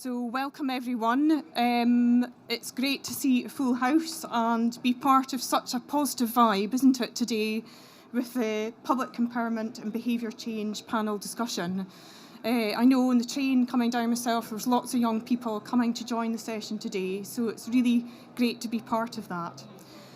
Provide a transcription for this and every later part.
So welcome everyone. It's great to see a full house and be part of such a positive vibe, isn't it, today with the Public Empowerment and Behaviour Change panel discussion. I know on the train coming down myself, there's lots of young people coming to join the session today, so it's really great to be part of that.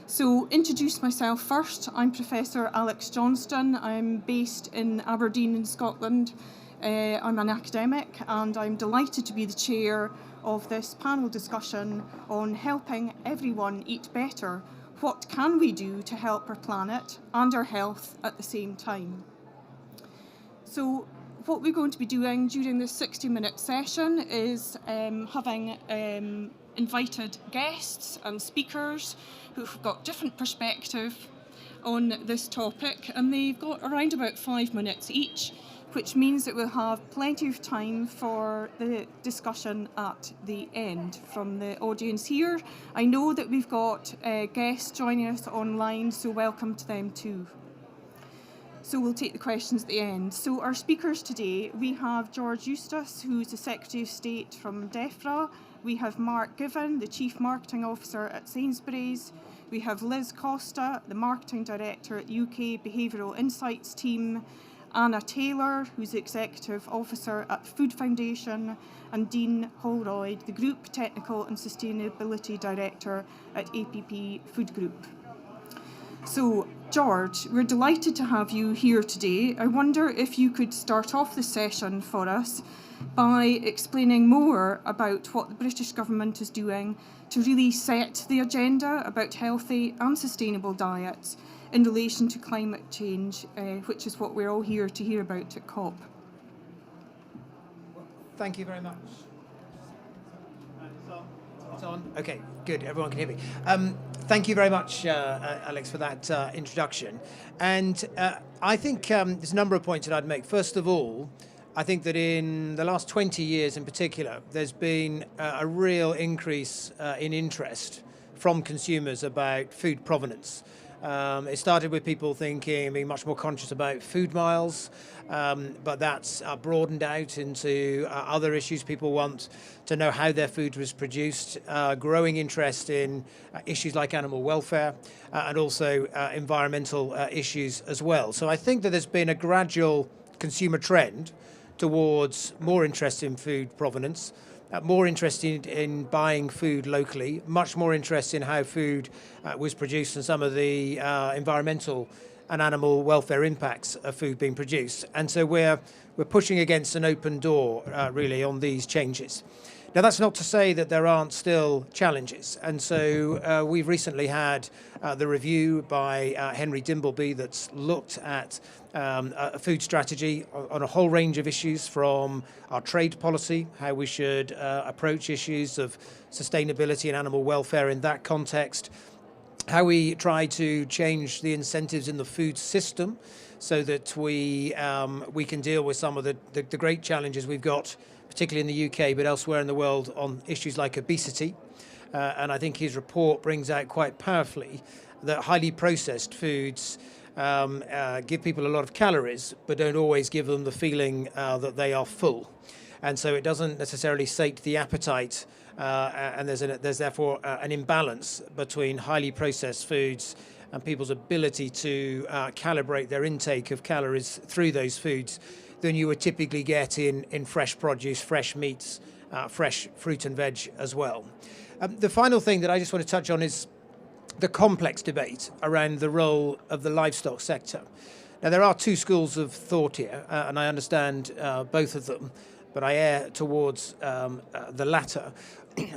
So introduce myself first. I'm Professor Alex Johnston. I'm based in Aberdeen in Scotland. I'm an academic and I'm delighted to be the chair of this panel discussion on helping everyone eat better. What can we do to help our planet and our health at the same time? So what we're going to be doing during this 60-minute session is having invited guests and speakers who've got different perspective on this topic, and they've got around about 5 minutes each, which means that we'll have plenty of time for the discussion at the end from the audience here. I know that we've got guests joining us online, so welcome to them too. So we'll take the questions at the end. So our speakers today, we have George Eustace, who's the Secretary of State from DEFRA. We have Mark Given, the Chief Marketing Officer at Sainsbury's. We have Liz Costa, the Marketing Director at UK Behavioural Insights Team. Anna Taylor, who's the Executive Officer at Food Foundation, and Dean Holroyd, the Group Technical and Sustainability Director at APP Food Group. So, George, we're delighted to have you here today. I wonder if you could start off the session for us by explaining more about what the British Government is doing to really set the agenda about healthy and sustainable diets in relation to climate change, which is what we're all here to hear about at COP. Thank you very much. It's on? Okay, good. Everyone can hear me. Thank you very much, Alex, for that introduction. And I think there's a number of points that I'd make. First of all, I think that in the last 20 years in particular, there's been a real increase in interest from consumers about food provenance. It started with people being much more conscious about food miles, but that's broadened out into other issues. People want to know how their food was produced, growing interest in issues like animal welfare and also environmental issues as well. So I think that there's been a gradual consumer trend towards more interest in food provenance, more interested in buying food locally, much more interest in how food was produced and some of the environmental and animal welfare impacts of food being produced. And so we're pushing against an open door, really, on these changes. Now, that's not to say that there aren't still challenges. And so we've recently had the review by Henry Dimbleby that's looked at a food strategy on a whole range of issues, from our trade policy, how we should approach issues of sustainability and animal welfare in that context, how we try to change the incentives in the food system so that we can deal with some of the great challenges we've got, particularly in the UK, but elsewhere in the world, on issues like obesity. And I think his report brings out quite powerfully that highly processed foods give people a lot of calories, but don't always give them the feeling that they are full. And so it doesn't necessarily sate the appetite, and there's therefore an imbalance between highly processed foods and people's ability to calibrate their intake of calories through those foods than you would typically get in fresh produce, fresh meats, fresh fruit and veg as well. The final thing that I just want to touch on is the complex debate around the role of the livestock sector. Now, there are two schools of thought here, and I understand both of them, but I err towards the latter.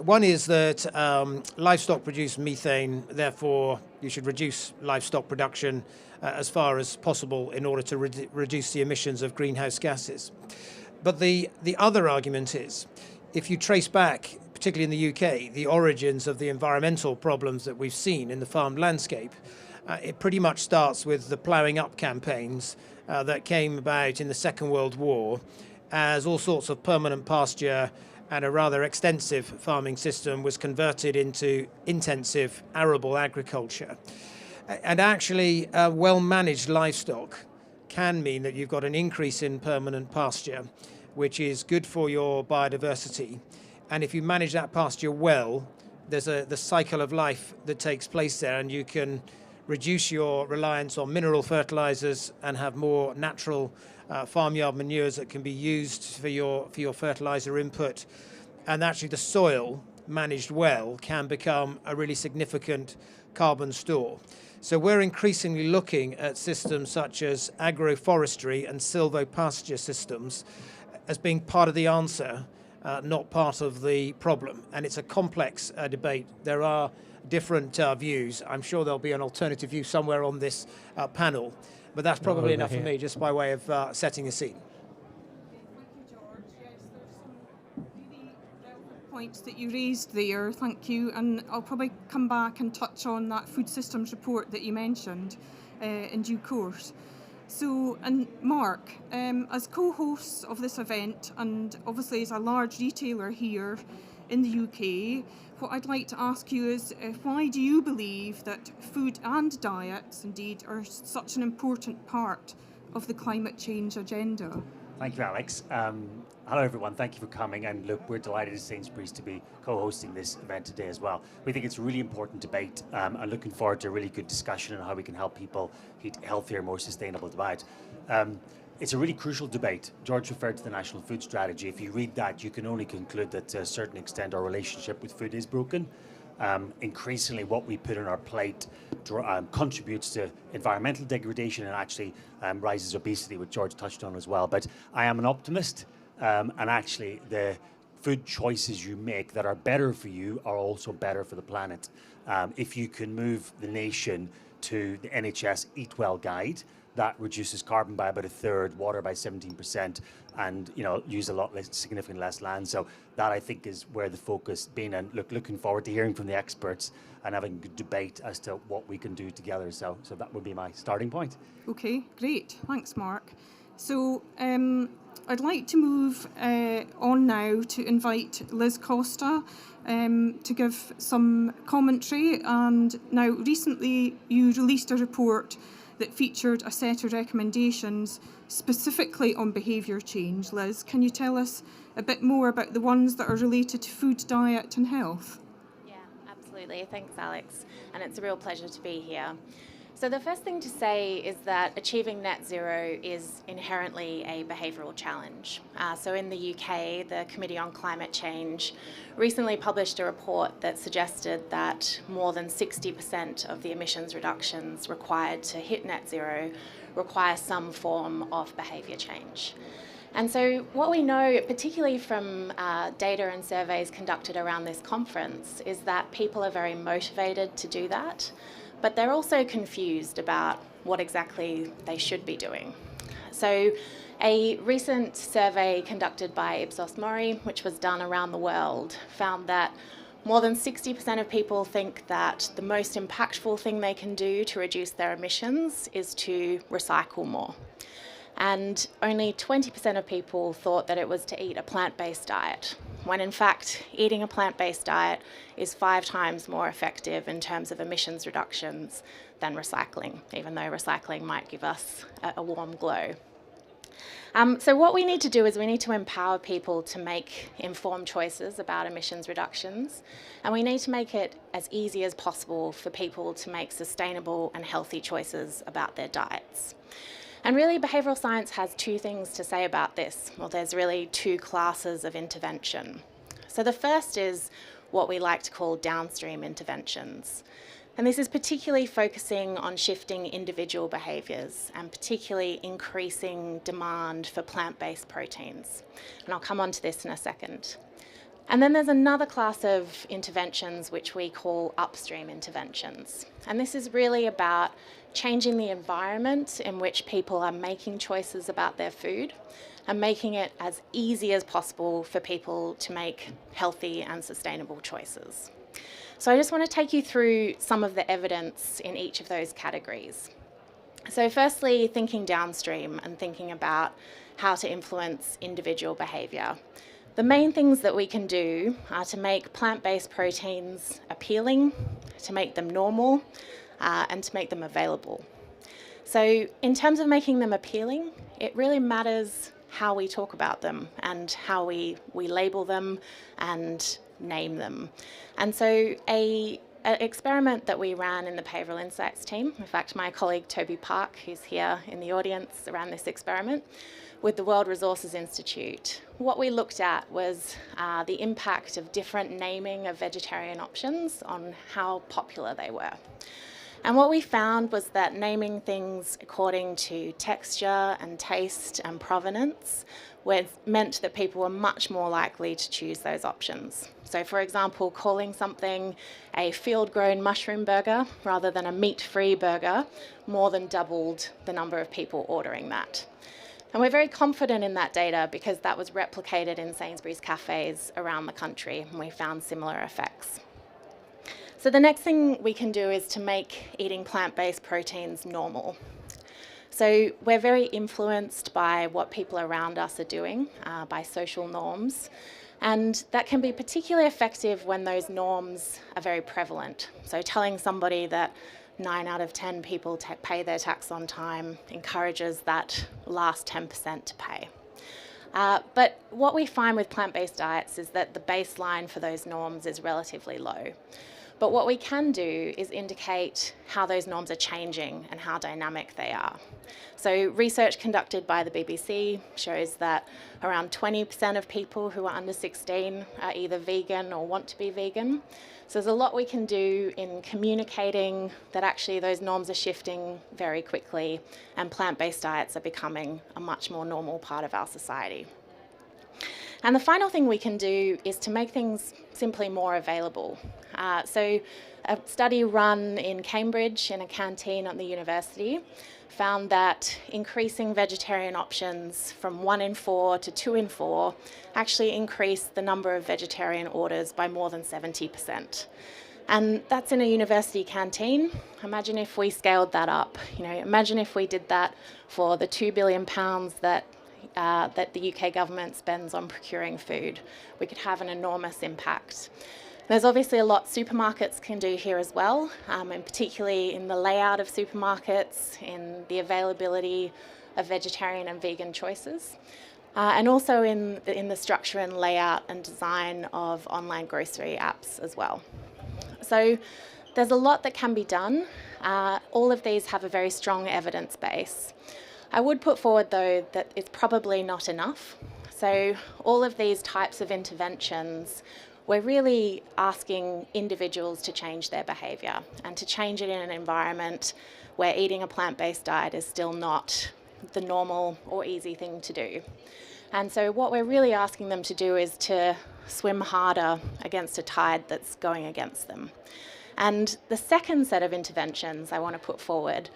One is that livestock produce methane, therefore you should reduce livestock production as far as possible in order to reduce the emissions of greenhouse gases. But the other argument is, if you trace back, particularly in the UK, the origins of the environmental problems that we've seen in the farmed landscape, it pretty much starts with the ploughing up campaigns that came about in the Second World War, as all sorts of permanent pasture and a rather extensive farming system was converted into intensive arable agriculture. And actually, well-managed livestock can mean that you've got an increase in permanent pasture, which is good for your biodiversity And if you manage that pasture well, there's the cycle of life that takes place there, and you can reduce your reliance on mineral fertilizers and have more natural farmyard manures that can be used for your fertilizer input. And actually the soil, managed well, can become a really significant carbon store. So we're increasingly looking at systems such as agroforestry and silvopasture systems as being part of the answer, not part of the problem. And it's a complex debate. There are different views. I'm sure there'll be an alternative view somewhere on this panel, but that's probably enough for me, just by way of setting the scene. Thank you, George. Yes, there's some really relevant points that you raised there. Thank you. And I'll probably come back and touch on that food systems report that you mentioned in due course. So, and Mark, as co-hosts of this event, and obviously as a large retailer here in the UK, what I'd like to ask you is why do you believe that food and diets, indeed, are such an important part of the climate change agenda? Thank you, Alex. Hello, everyone. Thank you for coming. And look, we're delighted as Sainsbury's to be co-hosting this event today as well. We think it's a really important debate. I'm looking forward to a really good discussion on how we can help people eat healthier, more sustainable diet. It's a really crucial debate. George referred to the National Food Strategy. If you read that, you can only conclude that to a certain extent our relationship with food is broken. Increasingly, what we put on our plate contributes to environmental degradation and actually rises obesity, which George touched on as well. But I am an optimist, and actually the food choices you make that are better for you are also better for the planet. If you can move the nation to the NHS Eat Well guide, that reduces carbon by about a third, water by 17%, and use a lot less, significantly less land. So that, I think, is where the focus been. And looking forward to hearing from the experts and having a good debate as to what we can do together. So that would be my starting point. Okay, great. Thanks, Mark. So I'd like to move on now to invite Liz Costa to give some commentary. And now, recently, you released a report that featured a set of recommendations specifically on behaviour change. Liz, can you tell us a bit more about the ones that are related to food, diet and health? Yeah, absolutely. Thanks, Alex. And it's a real pleasure to be here. So the first thing to say is that achieving net zero is inherently a behavioural challenge. So in the UK, the Committee on Climate Change recently published a report that suggested that more than 60% of the emissions reductions required to hit net zero require some form of behaviour change. And so what we know, particularly from data and surveys conducted around this conference, is that people are very motivated to do that, but they're also confused about what exactly they should be doing. So a recent survey conducted by Ipsos Mori, which was done around the world, found that more than 60% of people think that the most impactful thing they can do to reduce their emissions is to recycle more. And only 20% of people thought that it was to eat a plant-based diet, when in fact eating a plant-based diet is 5 times more effective in terms of emissions reductions than recycling, even though recycling might give us a warm glow. So what we need to do is we need to empower people to make informed choices about emissions reductions, and we need to make it as easy as possible for people to make sustainable and healthy choices about their diets. And really, behavioural science has 2 things to say about this. Well, there's really 2 classes of intervention. So the first is what we like to call downstream interventions. And this is particularly focusing on shifting individual behaviours and particularly increasing demand for plant-based proteins. And I'll come on to this in a second. And then there's another class of interventions which we call upstream interventions. And this is really about changing the environment in which people are making choices about their food and making it as easy as possible for people to make healthy and sustainable choices. So I just want to take you through some of the evidence in each of those categories. So firstly, thinking downstream and thinking about how to influence individual behaviour. The main things that we can do are to make plant-based proteins appealing, to make them normal, and to make them available. So in terms of making them appealing, it really matters how we talk about them and how we label them and name them. And so an experiment that we ran in the Behavioural Insights team, in fact my colleague Toby Park, who's here in the audience, ran this experiment with the World Resources Institute. What we looked at was the impact of different naming of vegetarian options on how popular they were. And what we found was that naming things according to texture and taste and provenance meant that people were much more likely to choose those options. So for example, calling something a field-grown mushroom burger rather than a meat-free burger more than doubled the number of people ordering that. And we're very confident in that data because that was replicated in Sainsbury's cafes around the country, and we found similar effects. So the next thing we can do is to make eating plant-based proteins normal. So we're very influenced by what people around us are doing, by social norms, and that can be particularly effective when those norms are very prevalent. So telling somebody that 9 out of 10 people pay their tax on time encourages that last 10% to pay. But what we find with plant-based diets is that the baseline for those norms is relatively low. But what we can do is indicate how those norms are changing and how dynamic they are. So research conducted by the BBC shows that around 20% of people who are under 16 are either vegan or want to be vegan. So there's a lot we can do in communicating that actually those norms are shifting very quickly and plant-based diets are becoming a much more normal part of our society. And the final thing we can do is to make things simply more available. So a study run in Cambridge in a canteen at the university found that increasing vegetarian options from 1 in 4 to 2 in 4 actually increased the number of vegetarian orders by more than 70%. And that's in a university canteen. Imagine if we scaled that up. Imagine if we did that for the £2 billion that the UK government spends on procuring food. We could have an enormous impact. There's obviously a lot supermarkets can do here as well, and particularly in the layout of supermarkets, in the availability of vegetarian and vegan choices, and also in the structure and layout and design of online grocery apps as well. So there's a lot that can be done. All of these have a very strong evidence base. I would put forward, though, that it's probably not enough. So all of these types of interventions, we're really asking individuals to change their behaviour and to change it in an environment where eating a plant-based diet is still not the normal or easy thing to do. And so what we're really asking them to do is to swim harder against a tide that's going against them. And the second set of interventions I want to put forward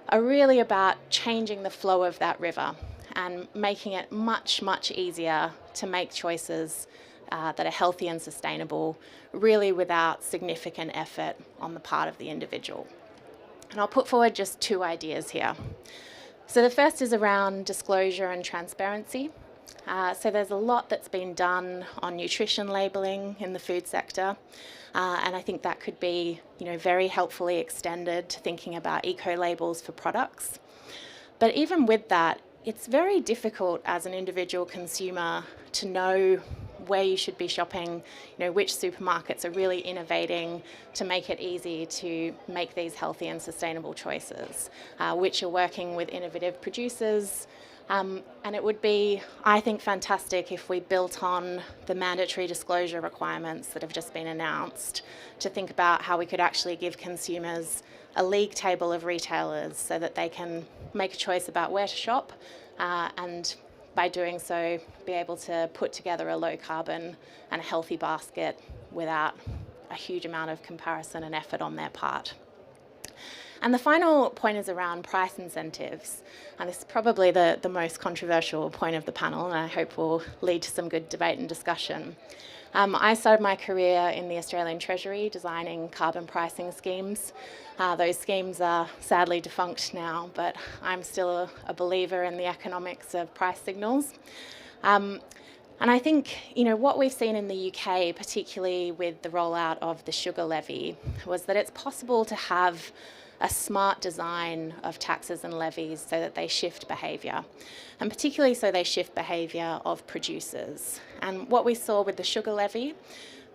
are really about changing the flow of that river and making it much, much easier to make choices that are healthy and sustainable, really without significant effort on the part of the individual. And I'll put forward just 2 ideas here. So the first is around disclosure and transparency. So there's a lot that's been done on nutrition labelling in the food sector, and I think that could be very helpfully extended to thinking about eco-labels for products. But even with that, it's very difficult as an individual consumer to know where you should be shopping, which supermarkets are really innovating to make it easy to make these healthy and sustainable choices, which are working with innovative producers. And it would be, I think, fantastic if we built on the mandatory disclosure requirements that have just been announced to think about how we could actually give consumers a league table of retailers so that they can make a choice about where to shop and by doing so be able to put together a low carbon and a healthy basket without a huge amount of comparison and effort on their part. And the final point is around price incentives. And this is probably the most controversial point of the panel, and I hope will lead to some good debate and discussion. I started my career in the Australian Treasury designing carbon pricing schemes. Those schemes are sadly defunct now, but I'm still a believer in the economics of price signals. And I think, what we've seen in the UK, particularly with the rollout of the sugar levy, was that it's possible to have a smart design of taxes and levies so that they shift behaviour, and particularly so they shift behaviour of producers. And what we saw with the sugar levy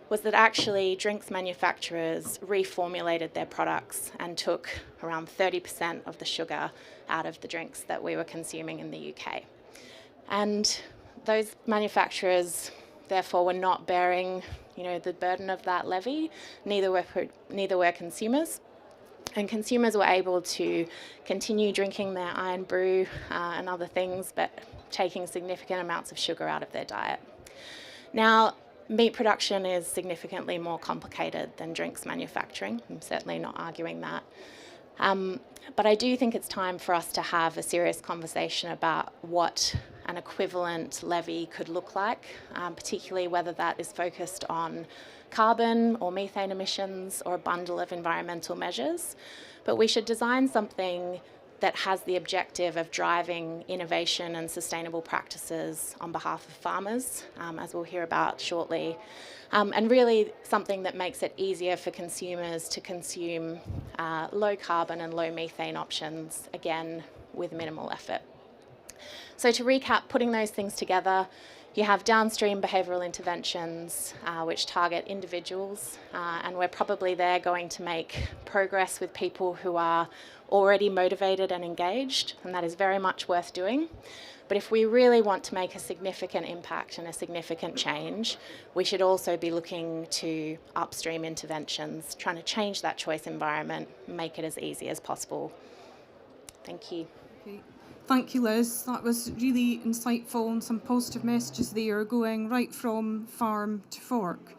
was that actually drinks manufacturers reformulated their products and took around 30% of the sugar out of the drinks that we were consuming in the UK. And those manufacturers therefore were not bearing, the burden of that levy, neither were consumers. And consumers were able to continue drinking their iron brew and other things, but taking significant amounts of sugar out of their diet. Now, meat production is significantly more complicated than drinks manufacturing. I'm certainly not arguing that. But I do think it's time for us to have a serious conversation about what an equivalent levy could look like, particularly whether that is focused on carbon or methane emissions or a bundle of environmental measures. But we should design something that has the objective of driving innovation and sustainable practices on behalf of farmers, as we'll hear about shortly, and really something that makes it easier for consumers to consume low carbon and low methane options, again, with minimal effort. So to recap, putting those things together, you have downstream behavioural interventions, which target individuals, and we're probably there going to make progress with people who are already motivated and engaged, and that is very much worth doing. But if we really want to make a significant impact and a significant change, we should also be looking to upstream interventions, trying to change that choice environment, make it as easy as possible. Thank you. Okay. Thank you, Liz. That was really insightful and some positive messages there going right from farm to fork.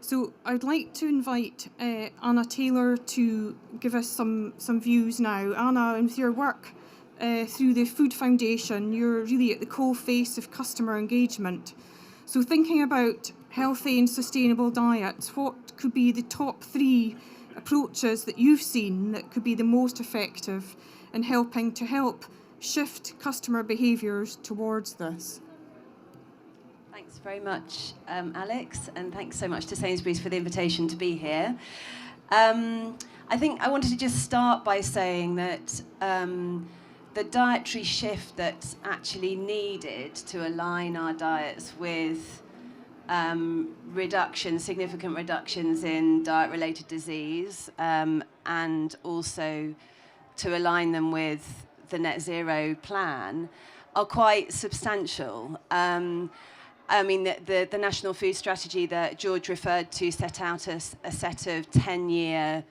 So I'd like to invite Anna Taylor to give us some views now. Anna, and with your work through the Food Foundation, you're really at the coalface of customer engagement. So thinking about healthy and sustainable diets, what could be the top 3 approaches that you've seen that could be the most effective in helping to help shift customer behaviours towards this? Thanks very much, Alex, and thanks so much to Sainsbury's for the invitation to be here. I think I wanted to just start by saying that the dietary shift that's actually needed to align our diets with significant reductions in diet-related disease, and also to align them with the net zero plan, are quite substantial. I mean, the National Food Strategy that George referred to set out a set of 10-year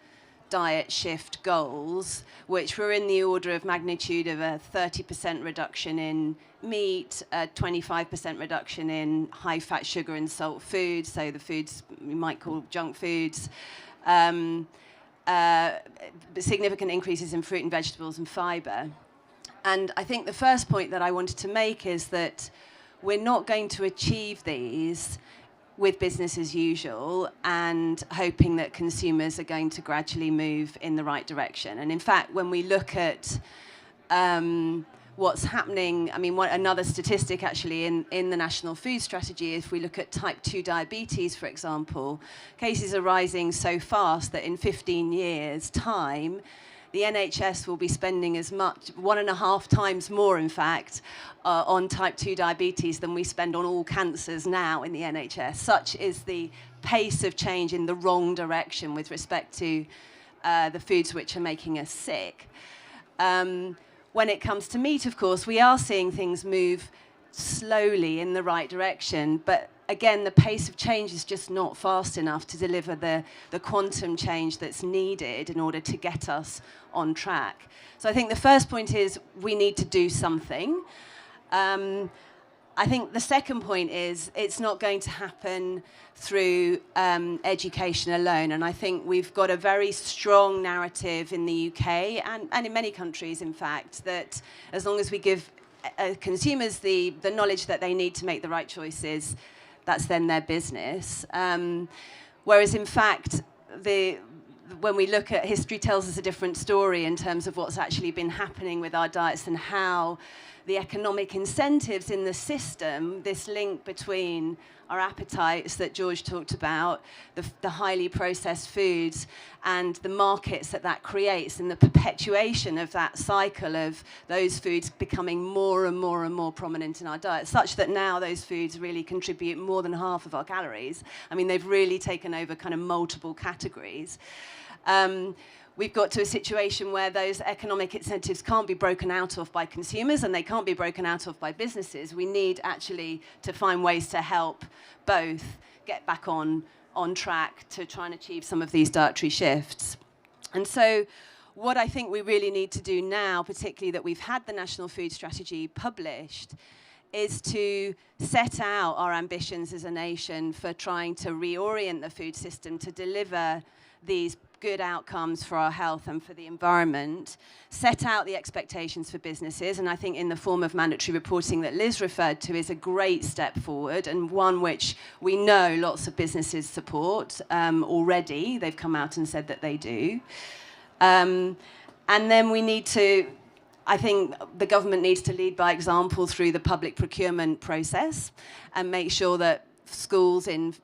diet shift goals, which were in the order of magnitude of a 30% reduction in meat, a 25% reduction in high-fat, sugar and salt foods, so the foods we might call junk foods, significant increases in fruit and vegetables and fibre. And I think the first point that I wanted to make is that we're not going to achieve these with business as usual and hoping that consumers are going to gradually move in the right direction. And in fact, when we look at what's happening, I mean, another statistic actually in the National Food Strategy, if we look at type 2 diabetes, for example, cases are rising so fast that in 15 years' time, the NHS will be spending as much, 1.5 times more, in fact, on type 2 diabetes than we spend on all cancers now in the NHS. Such is the pace of change in the wrong direction with respect to the foods which are making us sick. When it comes to meat, of course, we are seeing things move slowly in the right direction, but again, the pace of change is just not fast enough to deliver the quantum change that's needed in order to get us on track. So I think the first point is we need to do something. I think the second point is it's not going to happen through education alone. And I think we've got a very strong narrative in the UK and in many countries, in fact, that as long as we give consumers the knowledge that they need to make the right choices, that's then their business. Whereas, in fact, when we look at history tells us a different story in terms of what's actually been happening with our diets and how the economic incentives in the system, this link between our appetites that George talked about, the highly processed foods, and the markets that creates, and the perpetuation of that cycle of those foods becoming more and more and more prominent in our diet, such that now those foods really contribute more than half of our calories. I mean, they've really taken over kind of multiple categories. We've got to a situation where those economic incentives can't be broken out of by consumers, and they can't be broken out of by businesses. We need actually to find ways to help both get back on track to try and achieve some of these dietary shifts. And so what I think we really need to do now, particularly that we've had the National Food Strategy published, is to set out our ambitions as a nation for trying to reorient the food system to deliver these good outcomes for our health and for the environment, set out the expectations for businesses, and I think in the form of mandatory reporting that Liz referred to is a great step forward, and one which we know lots of businesses support already. They've come out and said that they do. And then we need to, I think the government needs to lead by example through the public procurement process and make sure that schools and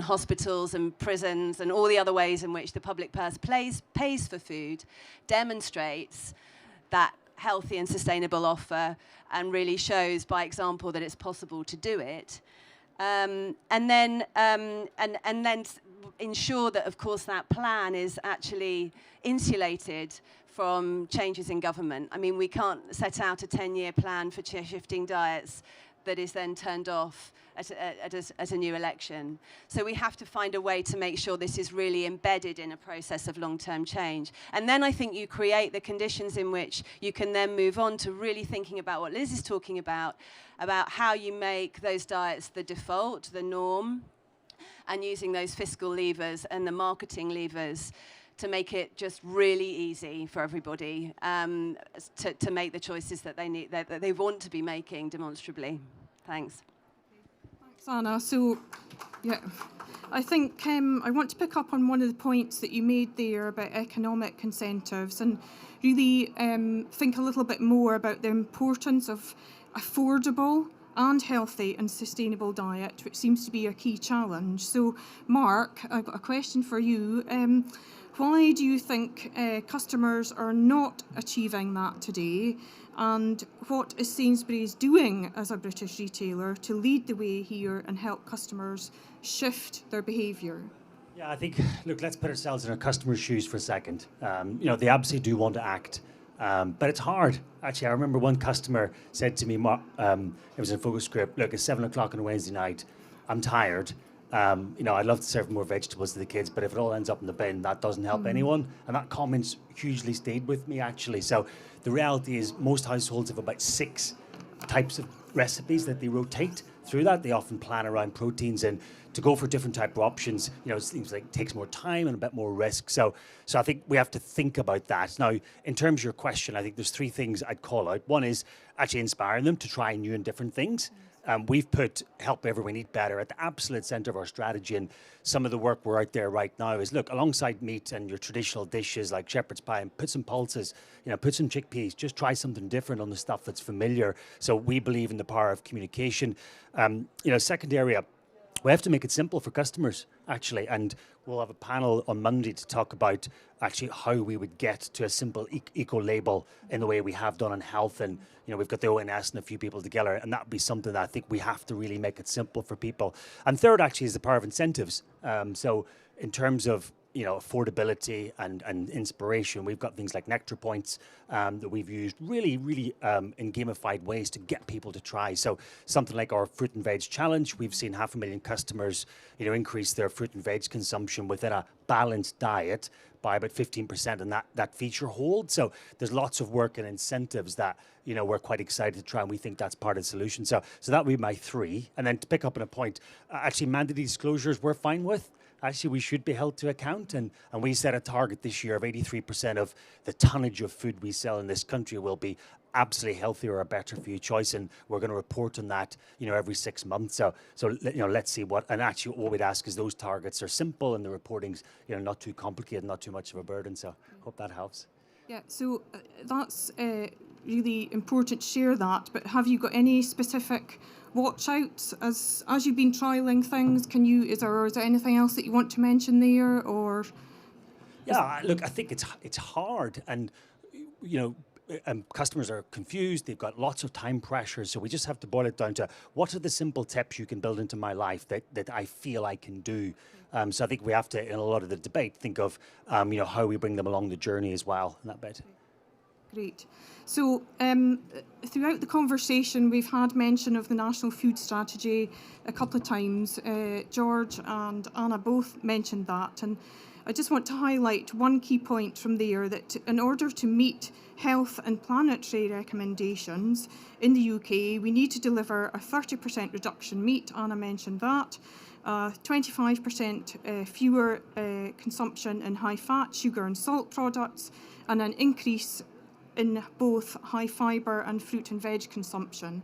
hospitals and prisons and all the other ways in which the public purse pays for food demonstrates that healthy and sustainable offer and really shows by example that it's possible to do it. And then ensure that, of course, that plan is actually insulated from changes in government. I mean, we can't set out a 10-year plan for shifting diets that is then turned off at a new election. So we have to find a way to make sure this is really embedded in a process of long-term change. And then I think you create the conditions in which you can then move on to really thinking about what Liz is talking about how you make those diets the default, the norm, and using those fiscal levers and the marketing levers to make it just really easy for everybody to make the choices that they need, that they want to be making demonstrably. Thanks. Thanks, Anna. So, yeah, I think I want to pick up on one of the points that you made there about economic incentives and really think a little bit more about the importance of affordable and healthy and sustainable diet, which seems to be a key challenge. So, Mark, I've got a question for you. Why do you think customers are not achieving that today? And what is Sainsbury's doing as a British retailer to lead the way here and help customers shift their behaviour? Yeah, I think, look, let's put ourselves in our customers' shoes for a second. They absolutely do want to act, but it's hard. Actually, I remember one customer said to me, it was in focus group, look, it's 7 o'clock on a Wednesday night, I'm tired. I'd love to serve more vegetables to the kids, but if it all ends up in the bin, that doesn't help anyone. And that comment's hugely stayed with me, actually. So the reality is most households have about 6 types of recipes that they rotate through that. They often plan around proteins, and to go for different type of options, it seems like it takes more time and a bit more risk. So I think we have to think about that. Now, in terms of your question, I think there's 3 things I'd call out. One is actually inspiring them to try new and different things. We've put Help Everyone Eat Better at the absolute centre of our strategy, and some of the work we're out there right now is, look, alongside meat and your traditional dishes like shepherd's pie, and put some pulses, put some chickpeas, just try something different on the stuff that's familiar. So we believe in the power of communication. Second area, we have to make it simple for customers, actually, and we'll have a panel on Monday to talk about actually how we would get to a simple eco-label in the way we have done on health. And, we've got the ONS and a few people together, and that would be something that I think we have to really make it simple for people. And third, actually, is the power of incentives. So in terms of, affordability and inspiration, we've got things like Nectar Points that we've used really, really in gamified ways to get people to try. So something like our Fruit and Veg Challenge, we've seen 500,000 customers, increase their fruit and veg consumption within a balanced diet by about 15%, and that feature holds. So there's lots of work and incentives that, we're quite excited to try, and we think that's part of the solution. So that would be my 3. And then to pick up on a point, actually mandatory disclosures we're fine with. Actually, we should be held to account, and we set a target this year of 83% of the tonnage of food we sell in this country will be absolutely healthy or a better for you choice, and we're going to report on that, every 6 months. So let's see what. And actually, what we'd ask is those targets are simple and the reporting's not too complicated, not too much of a burden. So hope that helps. Yeah. So that's really important to share that, but have you got any specific watch outs as you've been trialling things? Is there anything else that you want to mention there, or? Yeah, look, I think it's hard, and customers are confused. They've got lots of time pressure, so we just have to boil it down to what are the simple tips you can build into my life that I feel I can do. So I think we have to, in a lot of the debate, think of how we bring them along the journey as well in that bit. Great. So throughout the conversation, we've had mention of the National Food Strategy a couple of times. George and Anna both mentioned that, and I just want to highlight one key point from there, that in order to meet health and planetary recommendations in the UK, we need to deliver a 30% reduction meat, Anna mentioned that, 25% fewer consumption in high fat, sugar and salt products, and an increase in both high fibre and fruit and veg consumption.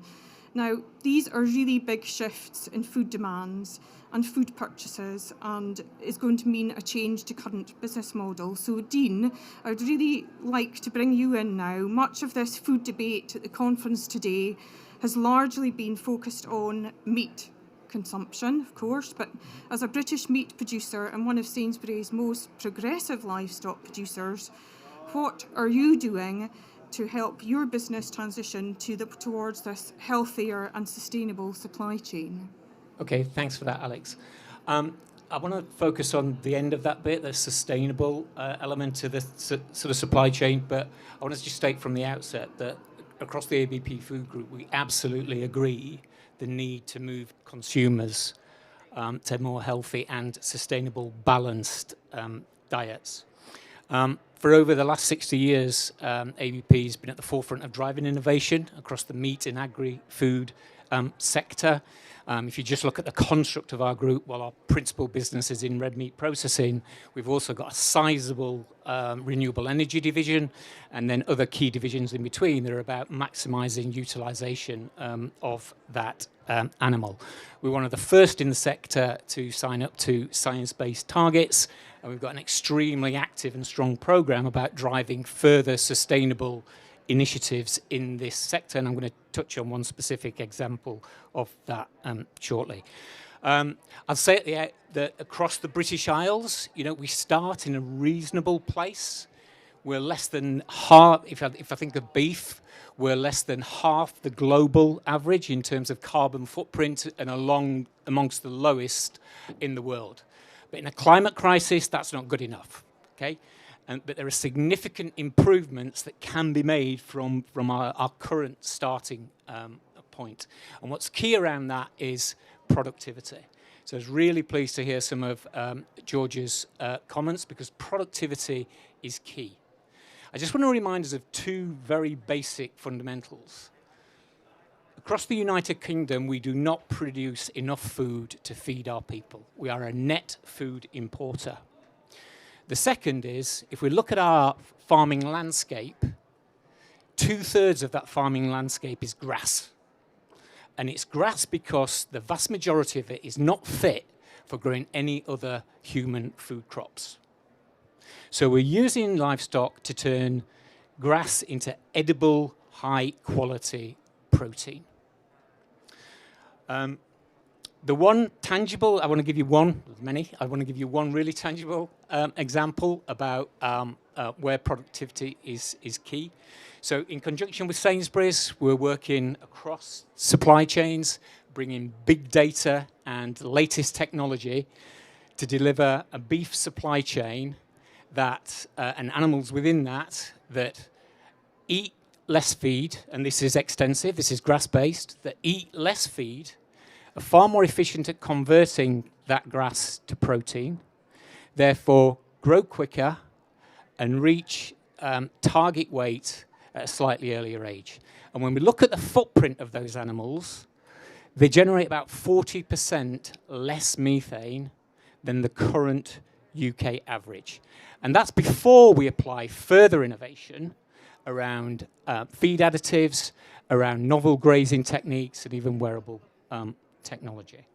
Now, these are really big shifts in food demands and food purchases, and is going to mean a change to current business models. So, Dean, I would really like to bring you in now. Much of this food debate at the conference today has largely been focused on meat consumption, of course, but as a British meat producer and one of Sainsbury's most progressive livestock producers, what are you doing to help your business transition towards this healthier and sustainable supply chain? Okay, thanks for that, Alex. I want to focus on the end of that bit, the sustainable element to the sort of supply chain, but I want to just state from the outset that across the ABP Food Group, we absolutely agree the need to move consumers to more healthy and sustainable, balanced diets. For over the last 60 years, ABP has been at the forefront of driving innovation across the meat and agri-food sector. If you just look at the construct of our group, well, our principal business is in red meat processing. We've also got a sizable renewable energy division, and then other key divisions in between that are about maximising utilisation of that animal. We're one of the first in the sector to sign up to science-based targets, and we've got an extremely active and strong programme about driving further sustainable initiatives in this sector, and I'm going to touch on one specific example of that shortly. I'll say that across the British Isles, we start in a reasonable place. We're less than half, if I think of beef, we're less than half the global average in terms of carbon footprint, and amongst the lowest in the world. But in a climate crisis, that's not good enough, okay? But there are significant improvements that can be made from our current starting point. And what's key around that is productivity. So I was really pleased to hear some of George's comments, because productivity is key. I just want to remind us of two very basic fundamentals. Across the United Kingdom, we do not produce enough food to feed our people. We are a net food importer. The second is, if we look at our farming landscape, 2/3 of that farming landscape is grass. And it's grass because the vast majority of it is not fit for growing any other human food crops. So we're using livestock to turn grass into edible, high-quality protein. The one tangible, I want to give you one, many, I want to give you one really tangible example about where productivity is key. So in conjunction with Sainsbury's, we're working across supply chains, bringing big data and latest technology to deliver a beef supply chain that, and animals within that eat less feed, and this is extensive, this is grass-based, that eat less feed, are far more efficient at converting that grass to protein, therefore grow quicker and reach target weight at a slightly earlier age. And when we look at the footprint of those animals, they generate about 40% less methane than the current UK average. And that's before we apply further innovation around feed additives, around novel grazing techniques, and even wearable technology.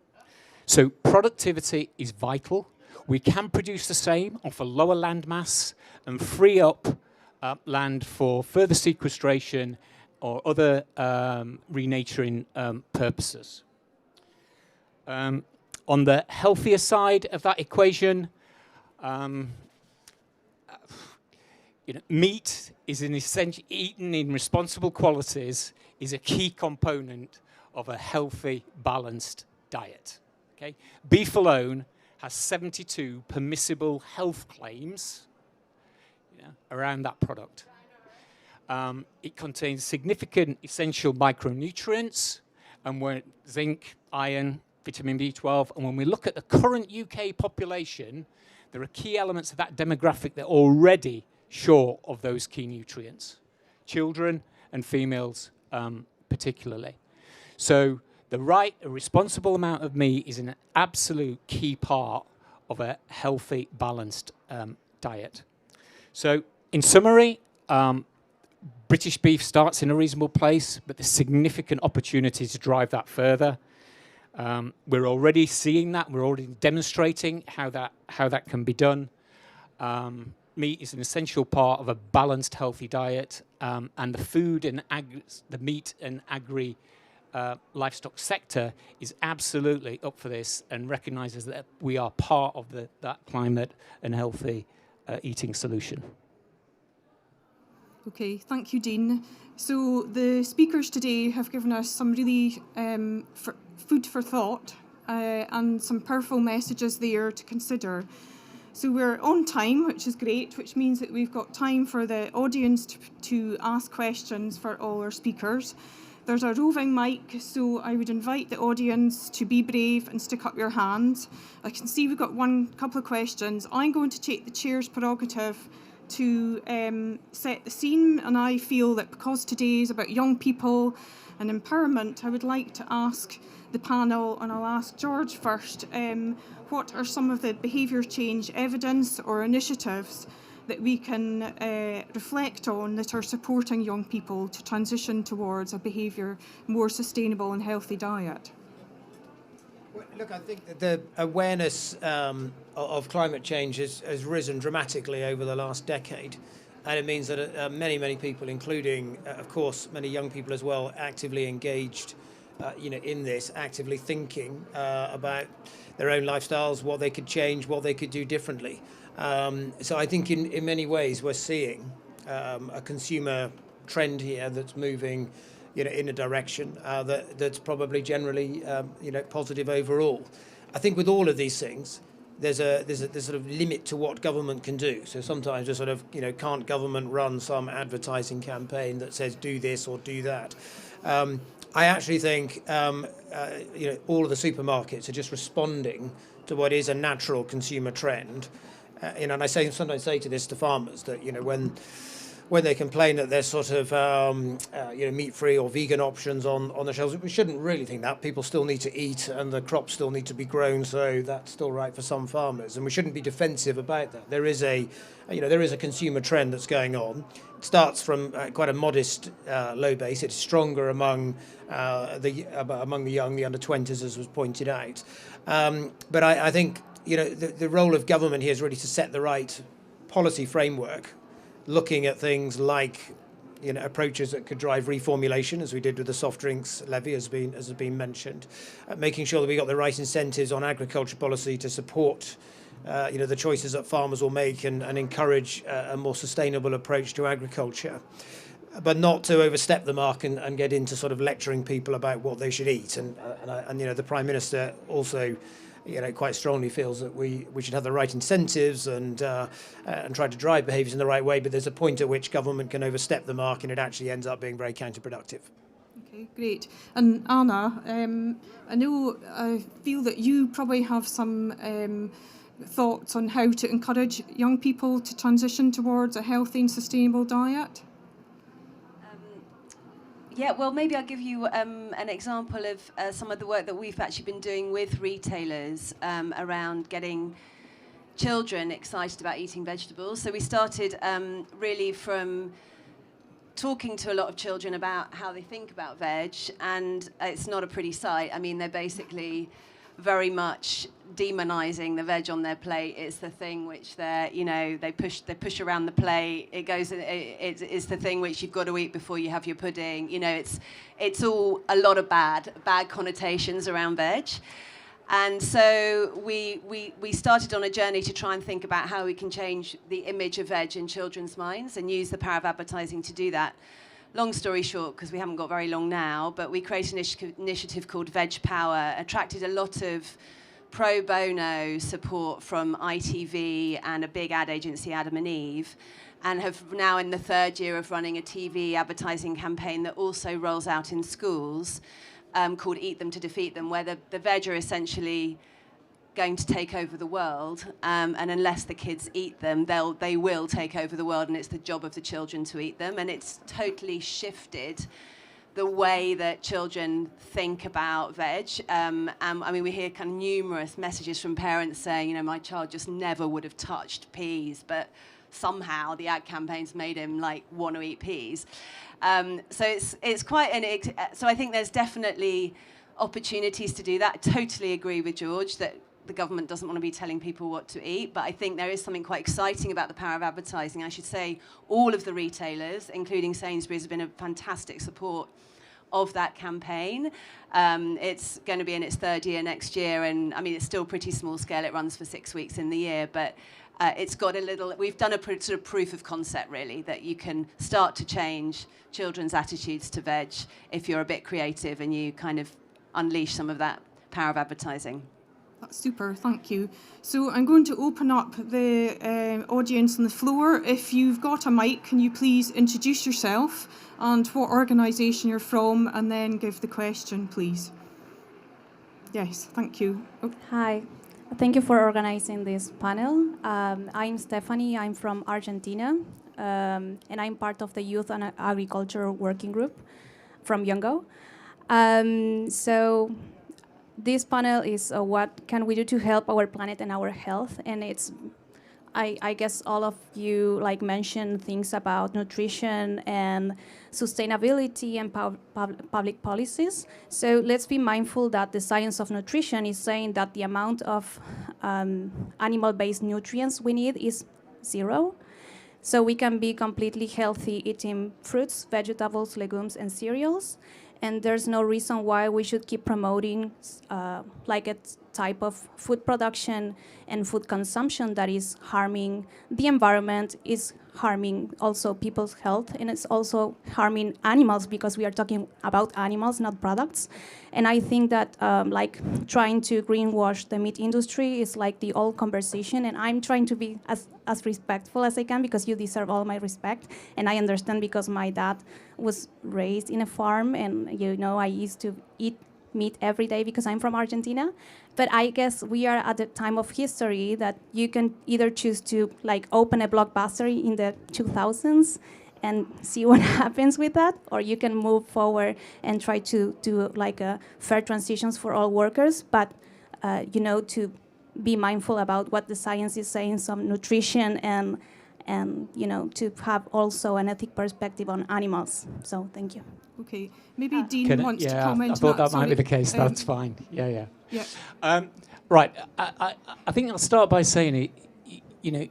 So productivity is vital. We can produce the same, offer lower land mass, and free up land for further sequestration or other renaturing purposes. On the healthier side of that equation, meat is an essential, eaten in responsible qualities is a key component of a healthy, balanced diet. Okay? Beef alone has 72 permissible health claims around that product. It contains significant essential micronutrients, and zinc, iron, vitamin B12. And when we look at the current UK population, there are key elements of that demographic that are already short of those key nutrients. Children and females particularly. So a responsible amount of meat is an absolute key part of a healthy, balanced diet. So in summary, British beef starts in a reasonable place, but there's significant opportunity to drive that further. We're already seeing that. We're already demonstrating how that can be done. Meat is an essential part of a balanced, healthy diet, and the meat and agri livestock sector is absolutely up for this and recognises that we are part of that climate and healthy eating solution. Okay, thank you, Dean. So the speakers today have given us some really food for thought and some powerful messages there to consider. So we're on time, which is great, which means that we've got time for the audience to ask questions for all our speakers. There's a roving mic, so I would invite the audience to be brave and stick up your hands. I can see we've got couple of questions. I'm going to take the chair's prerogative to set the scene, and I feel that because today is about young people and empowerment, I would like to ask the panel, and I'll ask George first, what are some of the behaviour change evidence or initiatives that we can reflect on that are supporting young people to transition towards a behaviour more sustainable and healthy diet? Well, look, I think that the awareness of climate change has risen dramatically over the last decade. And it means that many people, including, of course, many young people as well, actively engaged in this, actively thinking about their own lifestyles, what they could change, what they could do differently. So I think in many ways we're seeing a consumer trend here that's moving in a direction that's probably generally positive overall. I think with all of these things, there's a sort of limit to what government can do. So sometimes just sort of can't government run some advertising campaign that says do this or do that. I actually think all of the supermarkets are just responding to what is a natural consumer trend. And I sometimes say to this to farmers that when they complain that there's sort of meat-free or vegan options on the shelves, we shouldn't really think that. People still need to eat, and the crops still need to be grown, so that's still right for some farmers, and we shouldn't be defensive about that. There is a consumer trend that's going on. It starts from quite a modest low base. It's stronger among the young, the under 20s, as was pointed out. But I think the role of government here is really to set the right policy framework, looking at things like approaches that could drive reformulation, as we did with the soft drinks levy, as has been mentioned, making sure that we got the right incentives on agriculture policy to support the choices that farmers will make and encourage a more sustainable approach to agriculture, but not to overstep the mark and get into sort of lecturing people about what they should eat. And the Prime Minister also quite strongly feels that we should have the right incentives and try to drive behaviours in the right way, but there's a point at which government can overstep the mark and it actually ends up being very counterproductive. Okay, great. And Anna, I feel that you probably have some thoughts on how to encourage young people to transition towards a healthy and sustainable diet. Yeah, well, maybe I'll give you an example of some of the work that we've actually been doing with retailers around getting children excited about eating vegetables. So we started really from talking to a lot of children about how they think about veg, and it's not a pretty sight. I mean, they're basically very much demonizing the veg on their plate. It's the thing which they push around the plate. It's the thing which you've got to eat before you have your pudding. It's all a lot of bad connotations around veg. And so we started on a journey to try and think about how we can change the image of veg in children's minds and use the power of advertising to do that. Long story short, because we haven't got very long now, but we created an initiative called Veg Power, attracted a lot of pro bono support from ITV and a big ad agency, Adam and Eve, and have now in the third year of running a TV advertising campaign that also rolls out in schools called Eat Them to Defeat Them, where the veg are essentially going to take over the world, and unless the kids eat them, they will take over the world, and it's the job of the children to eat them. And it's totally shifted the way that children think about veg. I mean, we hear kind of numerous messages from parents saying, my child just never would have touched peas, but somehow the ad campaign's made him want to eat peas. So it's quite so I think there's definitely opportunities to do that. I totally agree with George that the government doesn't want to be telling people what to eat, but I think there is something quite exciting about the power of advertising. I should say all of the retailers, including Sainsbury's, have been a fantastic support of that campaign. It's going to be in its third year next year, and I mean, it's still pretty small scale. It runs for 6 weeks in the year, but it's got we've done a sort of proof of concept, really, that you can start to change children's attitudes to veg if you're a bit creative and you kind of unleash some of that power of advertising. That's super, thank you. So I'm going to open up the audience on the floor. If you've got a mic, can you please introduce yourself and what organisation you're from, and then give the question, please. Yes, thank you. Oh. Hi, thank you for organizing this panel. I'm Stephanie, I'm from Argentina, and I'm part of the Youth and Agriculture Working Group from Youngo. So this panel is what can we do to help our planet and our health, and it's I guess all of you mentioned things about nutrition and sustainability and public policies. So let's be mindful that the science of nutrition is saying that the amount of animal-based nutrients we need is 0. So we can be completely healthy eating fruits, vegetables, legumes, and cereals. And there's no reason why we should keep promoting a type of food production and food consumption that is harming the environment, is harming also people's health, and it's also harming animals, because we are talking about animals, not products. And I think that trying to greenwash the meat industry is the old conversation, and I'm trying to be as respectful as I can, because you deserve all my respect. And I understand, because my dad was raised in a farm, and I used to eat meat every day because I'm from Argentina. But I guess we are at a time of history that you can either choose to open a blockbuster in the 2000s and see what happens with that, or you can move forward and try to do fair transitions for all workers, but to be mindful about what the science is saying, some nutrition, and to have also an ethic perspective on animals. So thank you. Okay, maybe Dean wants to comment. I thought that might be the case. That's fine. Yeah. Right. I think I'll start by saying it.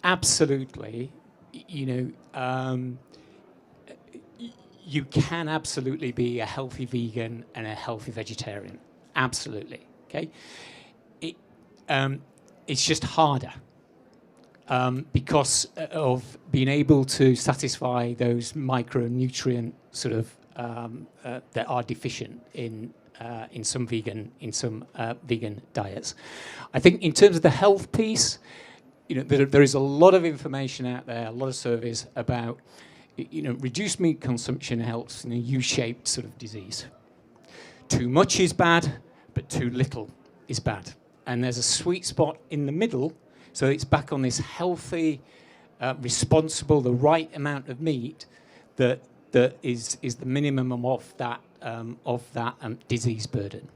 Absolutely. You can absolutely be a healthy vegan and a healthy vegetarian. Absolutely. Okay. It's just harder. Because of being able to satisfy those micronutrient sort of that are deficient in some vegan diets. I think in terms of the health piece, there is a lot of information out there, a lot of surveys about reduced meat consumption helps in a U-shaped sort of disease. Too much is bad, but too little is bad, and there's a sweet spot in the middle. So it's back on this healthy, responsible, the right amount of meat that is the minimum of that disease burden.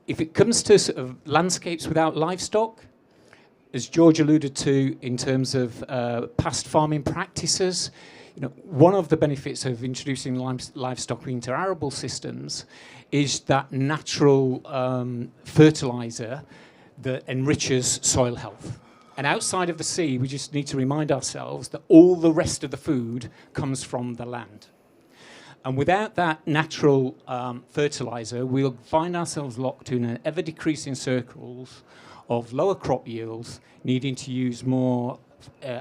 If it comes to sort of landscapes without livestock, as George alluded to in terms of past farming practices, one of the benefits of introducing livestock into arable systems is that natural fertilizer that enriches soil health. And outside of the sea, we just need to remind ourselves that all the rest of the food comes from the land. And without that natural fertilizer, we'll find ourselves locked in an ever-decreasing circles of lower crop yields, needing to use more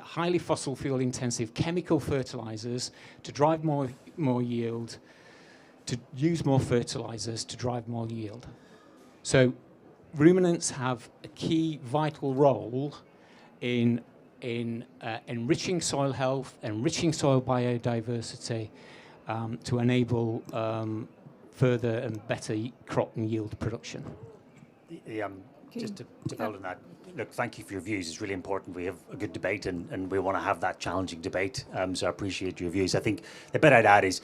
highly fossil fuel intensive chemical fertilizers to drive more yield, to use more fertilizers to drive more yield. So ruminants have a key vital role in enriching soil health, enriching soil biodiversity, to enable further and better crop and yield production. Just to build on that, look, thank you for your views. It's really important we have a good debate, and we want to have that challenging debate. So I appreciate your views. I think the bit I'd add is,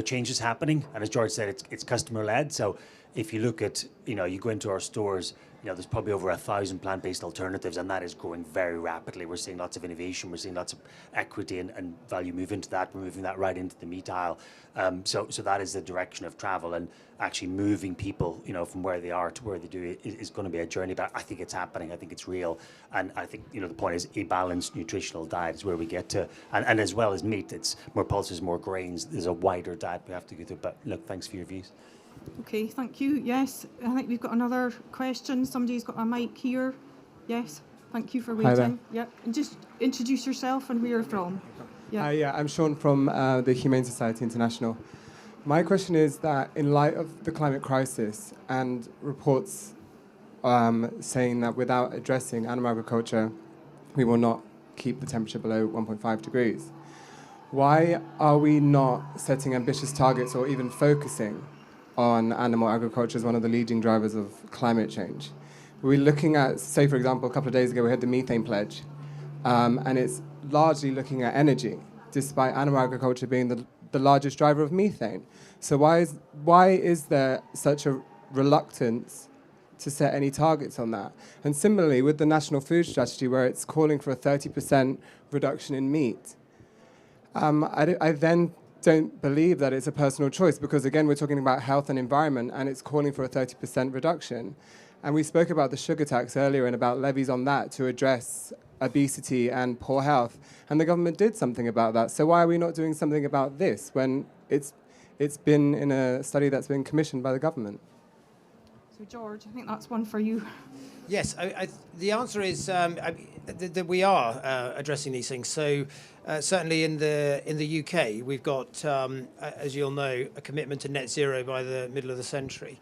change is happening, and as George said, it's customer led. So if you look at, you go into our stores, there's probably over 1,000 plant-based alternatives, and that is growing very rapidly. We're seeing lots of innovation. We're seeing lots of equity and value move into that. We're moving that right into the meat aisle. So that is the direction of travel, and actually moving people, from where they are to where they do is going to be a journey. But I think it's happening. I think it's real, and I think the point is a balanced nutritional diet is where we get to, and as well as meat, it's more pulses, more grains. There's a wider diet we have to go through. But look, thanks for your views. Okay, thank you. Yes, I think we've got another question. Somebody's got a mic here. Yes, thank you for waiting. Hi there. Yep, and just introduce yourself and where you're from. Yeah, I'm Sean from the Humane Society International. My question is that in light of the climate crisis and reports saying that without addressing animal agriculture, we will not keep the temperature below 1.5 degrees, why are we not setting ambitious targets or even focusing on animal agriculture as one of the leading drivers of climate change? We're looking at, say, for example, a couple of days ago we had the methane pledge, and it's largely looking at energy, despite animal agriculture being the largest driver of methane. So why is there such a reluctance to set any targets on that? And similarly, with the National Food Strategy, where it's calling for a 30% reduction in meat, I then don't believe that it's a personal choice, because again we're talking about health and environment, and it's calling for a 30% reduction. And we spoke about the sugar tax earlier and about levies on that to address obesity and poor health, and the government did something about that. So why are we not doing something about this when it's been in a study that's been commissioned by the government? So George, I think that's one for you. Yes, the answer is that we are addressing these things. So certainly in the UK, we've got, as you'll know, a commitment to net zero by the middle of the century,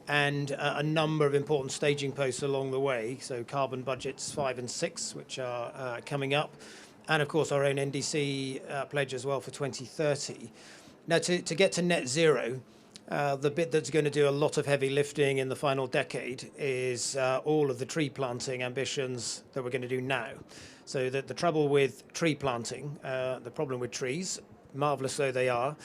and a number of important staging posts along the way. So carbon budgets 5 and 6, which are coming up, and of course our own NDC pledge as well for 2030. Now, to get to net zero, the bit that's going to do a lot of heavy lifting in the final decade is all of the tree planting ambitions that we're going to do now. So that the trouble with tree planting, the problem with trees, marvellous though they are,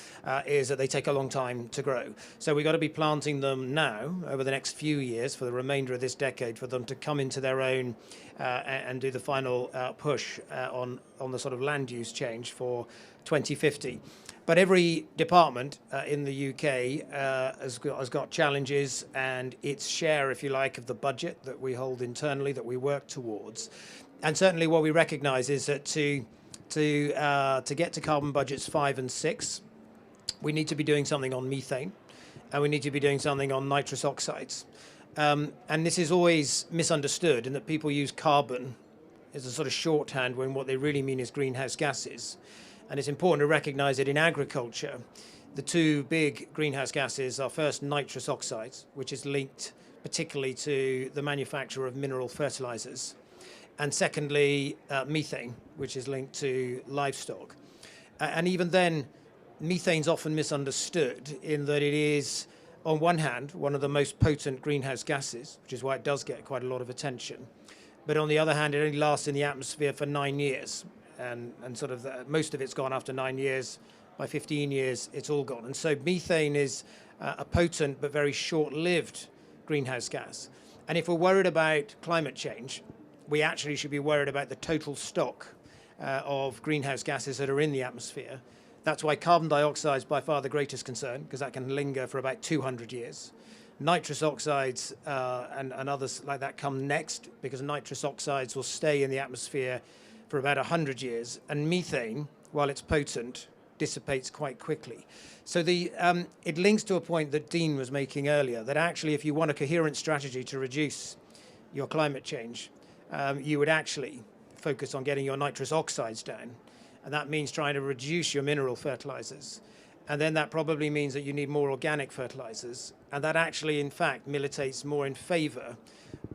is that they take a long time to grow. So we've got to be planting them now over the next few years for the remainder of this decade for them to come into their own and do the final push on the sort of land use change for 2050. But every department in the UK has got challenges, and its share, if you like, of the budget that we hold internally, that we work towards. And certainly what we recognise is that to get to carbon budgets 5 and 6, we need to be doing something on methane, and we need to be doing something on nitrous oxides. And this is always misunderstood in that people use carbon as a sort of shorthand when what they really mean is greenhouse gases. And it's important to recognise that in agriculture, the two big greenhouse gases are first nitrous oxides, which is linked particularly to the manufacture of mineral fertilisers, and secondly, methane, which is linked to livestock. And even then, methane's often misunderstood in that it is, on one hand, one of the most potent greenhouse gases, which is why it does get quite a lot of attention. But on the other hand, it only lasts in the atmosphere for 9 years. And sort of most of it's gone after 9 years. By 15 years, it's all gone. And so methane is a potent but very short-lived greenhouse gas. And if we're worried about climate change, we actually should be worried about the total stock of greenhouse gases that are in the atmosphere. That's why carbon dioxide is by far the greatest concern, because that can linger for about 200 years. Nitrous oxides and others like that come next, because nitrous oxides will stay in the atmosphere for about 100 years. And methane, while it's potent, dissipates quite quickly. So it links to a point that Dean was making earlier, that actually if you want a coherent strategy to reduce your climate change, you would actually focus on getting your nitrous oxides down. And that means trying to reduce your mineral fertilizers. And then that probably means that you need more organic fertilizers. And that actually, in fact, militates more in favor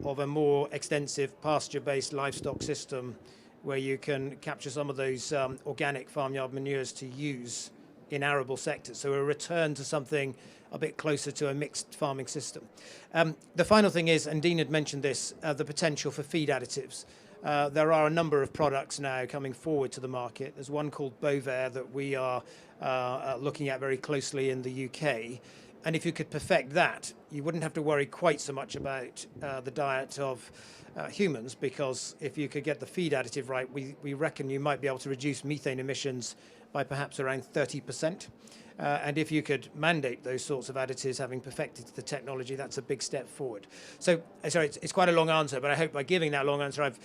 of a more extensive pasture-based livestock system where you can capture some of those organic farmyard manures to use in arable sectors. So a return to something a bit closer to a mixed farming system. The final thing is, and Dean had mentioned this, the potential for feed additives. There are a number of products now coming forward to the market. There's one called behaviour that we are looking at very closely in the UK. And if you could perfect that, you wouldn't have to worry quite so much about the diet of humans, because if you could get the feed additive right, we reckon you might be able to reduce methane emissions by perhaps around 30%. And if you could mandate those sorts of additives, having perfected the technology, that's a big step forward. So, sorry, it's quite a long answer, but I hope by giving that long answer, I've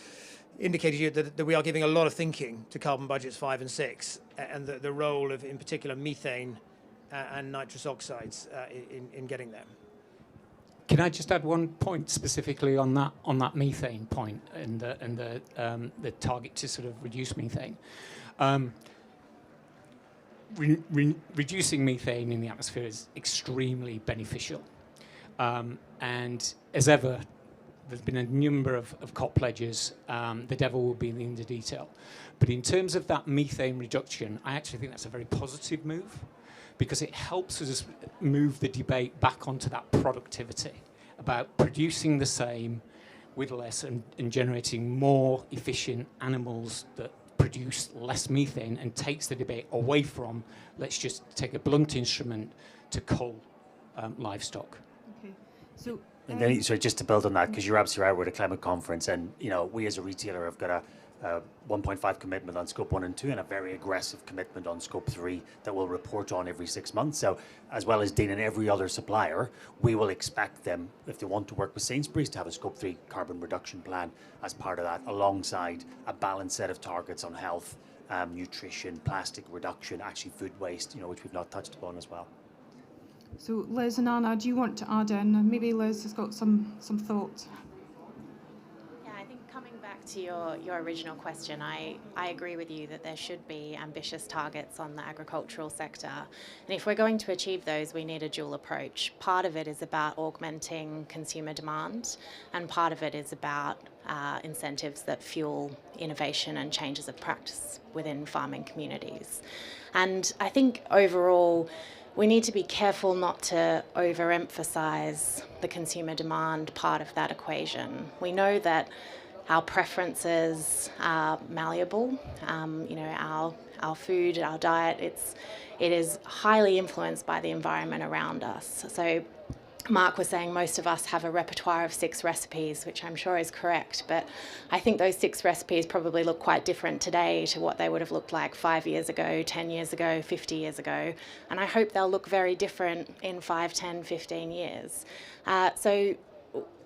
indicated to you that we are giving a lot of thinking to carbon budgets 5 and 6, and the role of, in particular, methane and nitrous oxides in getting there. Can I just add one point specifically on that methane point and the target to sort of reduce methane? Reducing methane in the atmosphere is extremely beneficial, and as ever, there's been a number of COP pledges. The devil will be in the detail, but in terms of that methane reduction, I actually think that's a very positive move, because it helps us move the debate back onto that productivity about producing the same with less and generating more efficient animals that produce less methane, and takes the debate away from, let's just take a blunt instrument, to cull livestock. Okay. So, and then, sorry, just to build on that, because you're absolutely right, we're at a climate conference, and we as a retailer have got a 1.5 commitment on scope 1 and 2, and a very aggressive commitment on scope 3 that we'll report on every 6 months. So, as well as Dean and every other supplier, we will expect them, if they want to work with Sainsbury's, to have a scope 3 carbon reduction plan as part of that, alongside a balanced set of targets on health, nutrition, plastic reduction, actually food waste, which we've not touched upon as well. So Liz and Anna, do you want to add in? Maybe Liz has got some thoughts. Yeah, I think coming back to your original question, I agree with you that there should be ambitious targets on the agricultural sector. And if we're going to achieve those, we need a dual approach. Part of it is about augmenting consumer demand, and part of it is about incentives that fuel innovation and changes of practice within farming communities. And I think overall, we need to be careful not to overemphasize the consumer demand part of that equation. We know that our preferences are malleable. Our food, our diet, it is highly influenced by the environment around us. So Mark was saying most of us have a repertoire of 6 recipes, which I'm sure is correct, but I think those 6 recipes probably look quite different today to what they would have looked like 5 years ago, 10 years ago, 50 years ago, and I hope they'll look very different in 5, 10, 15 years. So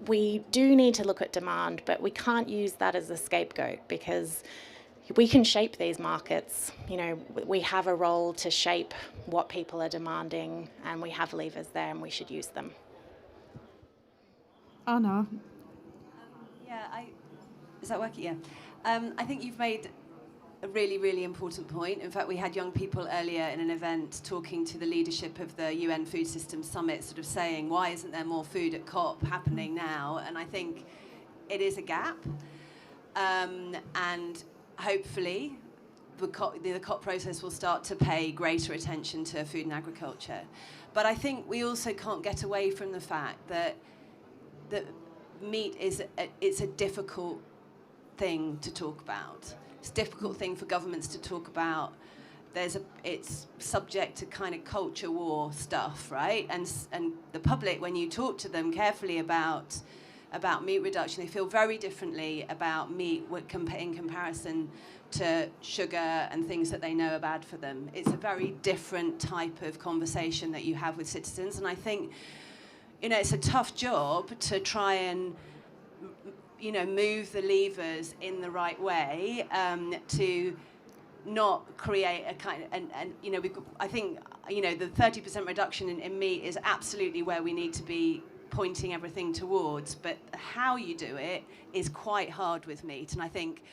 we do need to look at demand, but we can't use that as a scapegoat, because we can shape these markets. We have a role to shape what people are demanding, and we have levers there, and we should use them. Anna. Is that working? Yeah. I think you've made a really, really important point. In fact, we had young people earlier in an event talking to the leadership of the UN Food Systems Summit, sort of saying, why isn't there more food at COP happening now? And I think it is a gap. And hopefully the COP process will start to pay greater attention to food and agriculture. But I think we also can't get away from the fact that meat it's a difficult thing to talk about. It's a difficult thing for governments to talk about. It's subject to kind of culture war stuff, right? And the public, when you talk to them carefully about about meat reduction. They feel very differently about meat in comparison to sugar and things that they know are bad for them. It's a very different type of conversation that you have with citizens, and I think, it's a tough job to try and, move the levers in the right way to not create a kind of, I think, the 30% reduction in meat is absolutely where we need to be pointing everything towards, but how you do it is quite hard with meat, and I think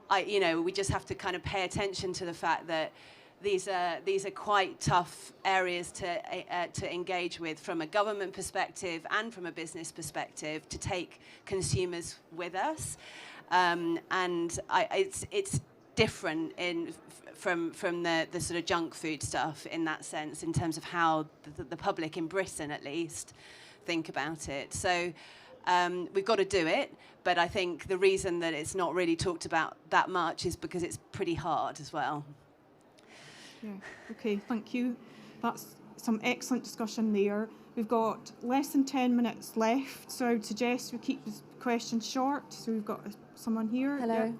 we just have to kind of pay attention to the fact that these are quite tough areas to engage with from a government perspective and from a business perspective, to take consumers with us, and it's different from the sort of junk food stuff in that sense, in terms of how the public in Britain at least think about it. So we've got to do it, but I think the reason that it's not really talked about that much is because it's pretty hard as well. Yeah. Okay, thank you. That's some excellent discussion there. We've got less than 10 minutes left, so I would suggest we keep the questions short. So we've got someone here. Hello. Yeah.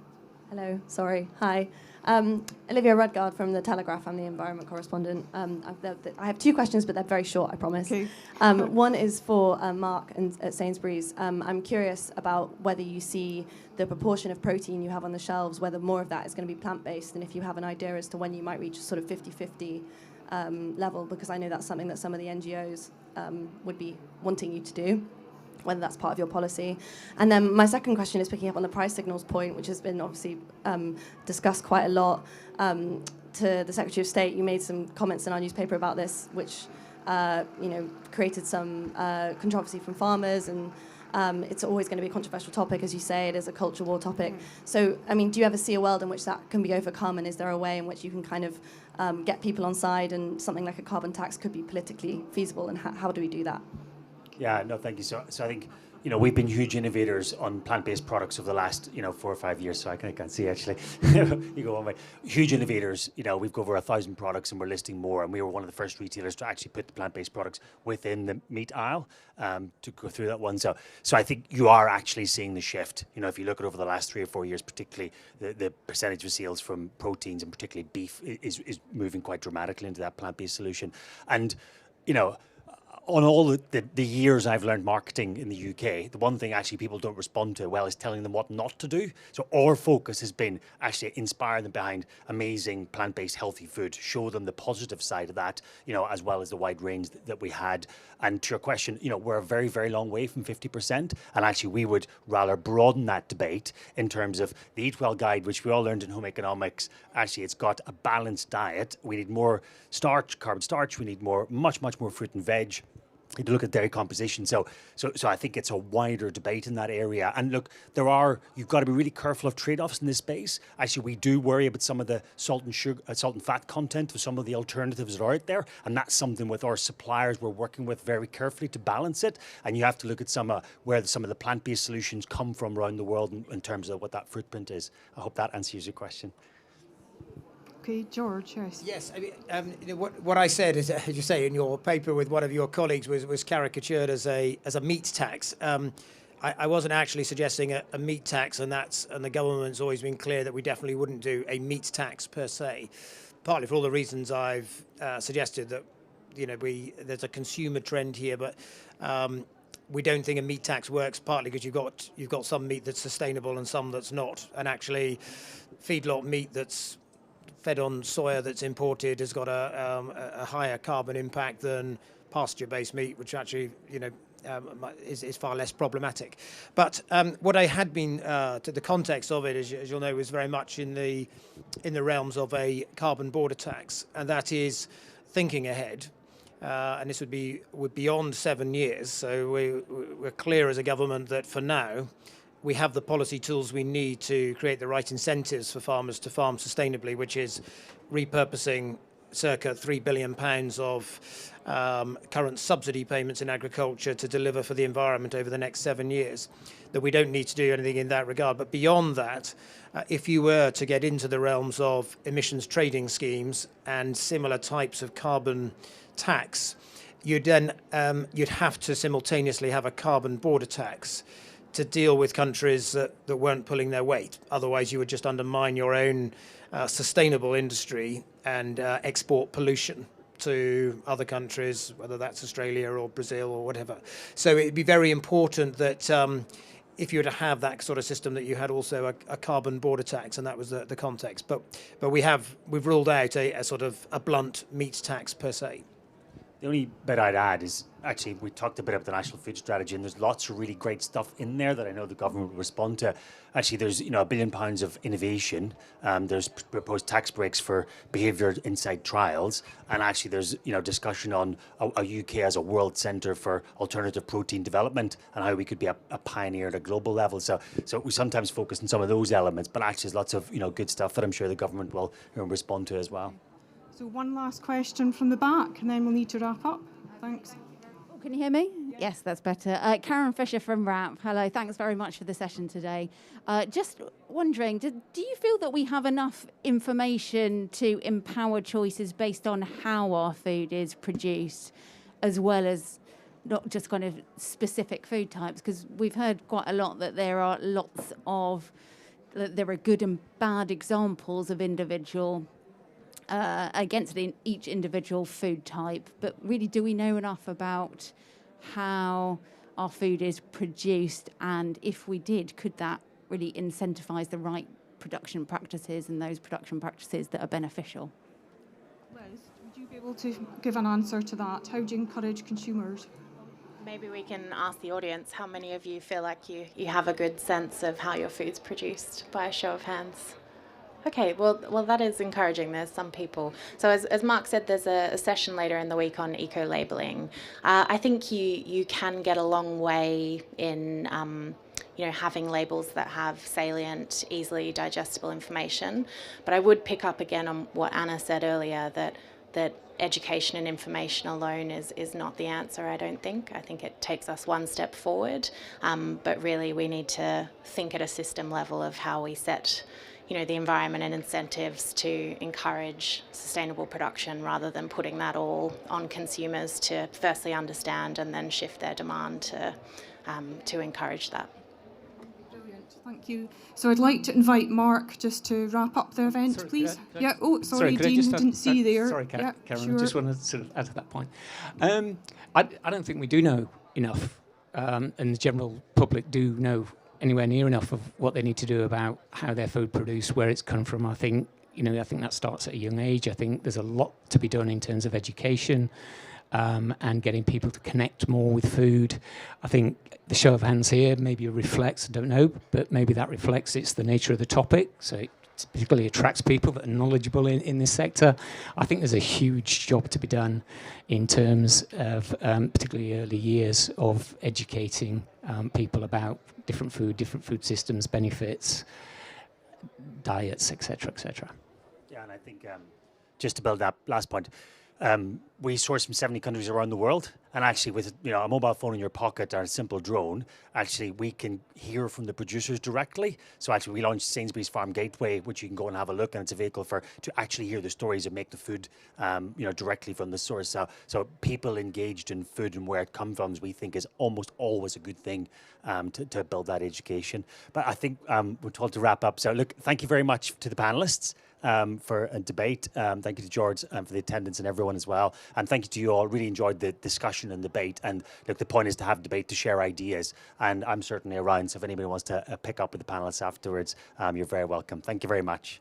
Hello, sorry. Hi. Olivia Rudgard from The Telegraph. I'm the environment correspondent. I have two questions, but they're very short, I promise. Okay. One is for Mark at Sainsbury's. I'm curious about whether you see the proportion of protein you have on the shelves, whether more of that is going to be plant-based, and if you have an idea as to when you might reach a sort of 50-50 level, because I know that's something that some of the NGOs would be wanting you to do, whether that's part of your policy. And then my second question is picking up on the price signals point, which has been obviously discussed quite a lot. To the Secretary of State, you made some comments in our newspaper about this, which created some controversy from farmers, and it's always going to be a controversial topic, as you say. It is a culture war topic. So, I mean, do you ever see a world in which that can be overcome, and is there a way in which you can kind of get people on side, and something like a carbon tax could be politically feasible, and how do we do that? Yeah, no, thank you. So I think, we've been huge innovators on plant-based products over the last, 4 or 5 years. So I can't see, actually. You go one way. Huge innovators. We've got over 1,000 products, and we're listing more. And we were one of the first retailers to actually put the plant-based products within the meat aisle, to go through that one. So I think you are actually seeing the shift. If you look at over the last 3 or 4 years, particularly the percentage of sales from proteins, and particularly beef, is moving quite dramatically into that plant-based solution. And, on all the years I've learned marketing in the UK, the one thing actually people don't respond to well is telling them what not to do. So our focus has been actually inspire them behind amazing plant-based healthy food, show them the positive side of that, as well as the wide range that we had. And to your question, we're a very, very long way from 50%. And actually we would rather broaden that debate in terms of the Eat Well guide, which we all learned in home economics. Actually, it's got a balanced diet. We need more starch, carbon starch. We need much more fruit and veg. You look at dairy composition, so I think it's a wider debate in that area. And look, you've got to be really careful of trade-offs in this space. Actually, we do worry about some of the salt and fat content of some of the alternatives that are out there, and that's something with our suppliers we're working with very carefully to balance it. And you have to look at where some of the plant-based solutions come from around the world in terms of what that footprint is. I hope that answers your question. Okay, George, yes. Yes, I mean, what I said is, as you say, in your paper with one of your colleagues was caricatured as a meat tax. I wasn't actually suggesting a meat tax, and the government's always been clear that we definitely wouldn't do a meat tax per se, partly for all the reasons I've suggested, that there's a consumer trend here, but we don't think a meat tax works, partly because you've got some meat that's sustainable and some that's not, and actually feedlot meat that's fed on soya that's imported has got a higher carbon impact than pasture-based meat, which actually is far less problematic. But what I had been to the context of it, as you'll know, was very much in the realms of a carbon border tax, and that is thinking ahead. And this would be beyond 7 years. So we're clear as a government that for now, we have the policy tools we need to create the right incentives for farmers to farm sustainably, which is repurposing circa £3 billion of current subsidy payments in agriculture to deliver for the environment over the next 7 years. That we don't need to do anything in that regard. But beyond that, if you were to get into the realms of emissions trading schemes and similar types of carbon tax, you'd then you'd have to simultaneously have a carbon border tax to deal with countries that weren't pulling their weight. Otherwise, you would just undermine your own sustainable industry and export pollution to other countries, whether that's Australia or Brazil or whatever. So it'd be very important that if you were to have that sort of system, that you had also a carbon border tax, and that was the context. But we've ruled out a sort of a blunt meat tax per se. The only bit I'd add is, actually, we talked a bit about the National Food Strategy, and there's lots of really great stuff in there that I know the government will respond to. Actually, there's £1 billion of innovation. There's proposed tax breaks for behaviour inside trials, and actually there's discussion on a UK as a world centre for alternative protein development and how we could be a pioneer at a global level. So we sometimes focus on some of those elements, but actually there's lots of good stuff that I'm sure the government will respond to as well. So one last question from the back, and then we'll need to wrap up. Thanks. Oh, can you hear me? Yes, that's better. Karen Fisher from RAP. Hello, thanks very much for the session today. Just wondering, do you feel that we have enough information to empower choices based on how our food is produced, as well as not just kind of specific food types? Because we've heard quite a lot that there are good and bad examples of individual against each individual food type, but really, do we know enough about how our food is produced? And if we did, could that really incentivise the right production practices and those production practices that are beneficial? Liz, would you be able to give an answer to that? How do you encourage consumers? Maybe we can ask the audience, how many of you feel like you have a good sense of how your food's produced, by a show of hands? Okay, well, that is encouraging. There's some people. So as Mark said, there's a session later in the week on eco-labelling. I think you can get a long way in having labels that have salient, easily digestible information. But I would pick up again on what Anna said earlier, that education and information alone is not the answer, I don't think. I think it takes us one step forward. But really, we need to think at a system level of how we set the environment and incentives to encourage sustainable production, rather than putting that all on consumers to firstly understand and then shift their demand to encourage that. Brilliant, thank you. So I'd like to invite Mark just to wrap up the event, please. Sorry, Dean, didn't see you there. Sorry, Karen, sure. I just wanted to sort of add to that point. I don't think we do know enough, and the general public do know anywhere near enough of what they need to do about how their food produced, where it's come from. I think that starts at a young age. I think there's a lot to be done in terms of education and getting people to connect more with food. I think the show of hands here maybe reflects, I don't know, but maybe that reflects it's the nature of the topic. So it particularly attracts people that are knowledgeable in this sector. I think there's a huge job to be done in terms of particularly early years of educating people about different food systems, benefits, diets, etc., etc. Yeah, and I think just to build that last point, we source from 70 countries around the world, and actually with a mobile phone in your pocket or a simple drone, actually we can hear from the producers directly. So actually we launched Sainsbury's Farm Gateway, which you can go and have a look, and it's a vehicle to actually hear the stories and make the food directly from the source. So people engaged in food and where it comes from, we think is almost always a good thing to build that education. But I think we're told to wrap up. So look, thank you very much to the panelists for a debate. Thank you to George for the attendance and everyone as well. And thank you to you all. Really enjoyed the discussion and debate. And look, the point is to have debate, to share ideas. And I'm certainly around. So if anybody wants to pick up with the panelists afterwards, you're very welcome. Thank you very much.